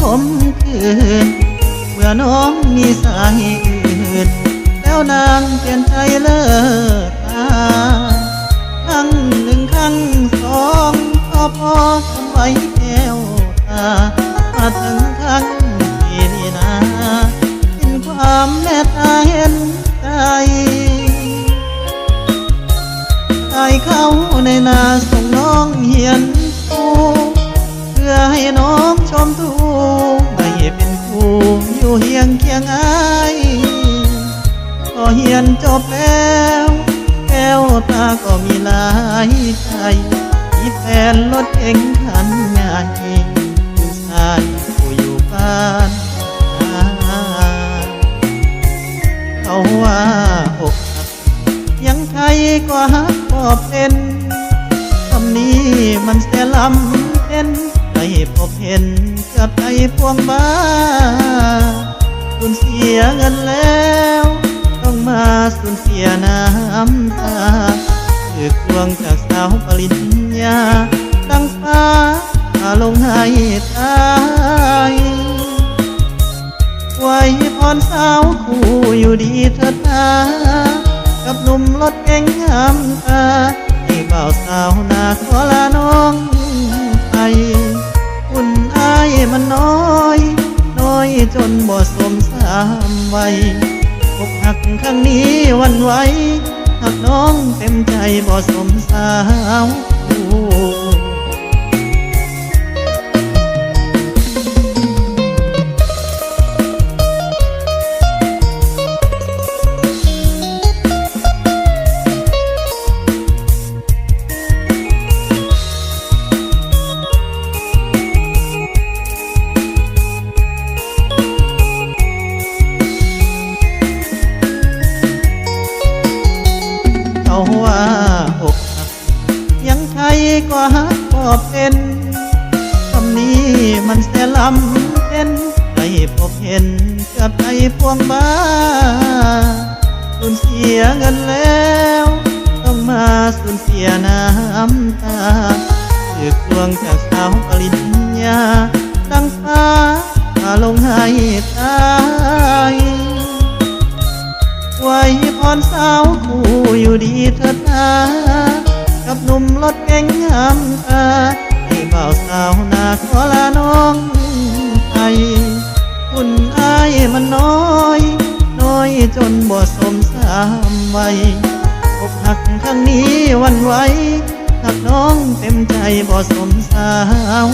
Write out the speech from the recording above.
คมคืนเมื่อน้องมีสาเหตุอื่นแล้วนางเปลี่ยนใจเลิกตาครั้งหนึ่งครั้งสองก็พอทำไว้แก้วตามาถึงครั้งที่นี่นะเห็นความแม่ตาเห็นใจชายเขาในนาส่งน้องเหียนสู้เพื่อให้น้องชมทูไม่เป็นคู่อยู่เฮียงเคียงอ้ายพอเฮียนจบแล้วแก้วตาก็มีหลายใจมีแฟนรถเก๋งคันใหญ่ผู้ชายผู้อยู่บ้านเขาว่าอกหักยังไทยก็ฮักก็เป็นคำนี้มันเสียลำเป็นได้พบเห็นกับใจพวงบ้าสูญเสียเงินแล้วต้องมาสูญเสียน้ำตาคือดวงจากสาวปริญญาดังฟ้าลงให้ตายไว้พรสาวคู่อยู่ดีเถิดนากับหนุ่มรถเก๋งงามตาให้บ่าวสาวนาขอลาน้องไปอุ่นอายมันน้อยจนบ่สมสามวัยอกหักครั้งนี้วันไหวหักน้องเต็มใจบ่สมสาวเขาว่าอกหักยังไทยก็ฮักก็เป็นคำนี้มันแสนลำเป็นได้พบเห็นกับใจพวงบ้าสูญเสียเงินแล้วต้องมาสูญเสียน้ำตาคือดวงจากสาวปริญญาดังฟ้าลงให้ตายไว้พรสาวคู่อยู่ดีเถิดนากับหนุ่มรถเก๋งงามตาให้บ่าวสาวนาขอลาน้องไปคุณอายมันน้อยจนบ่สมสามวัยอกหักครั้งนี้วันไหวหักน้องเต็มใจบ่สมสาว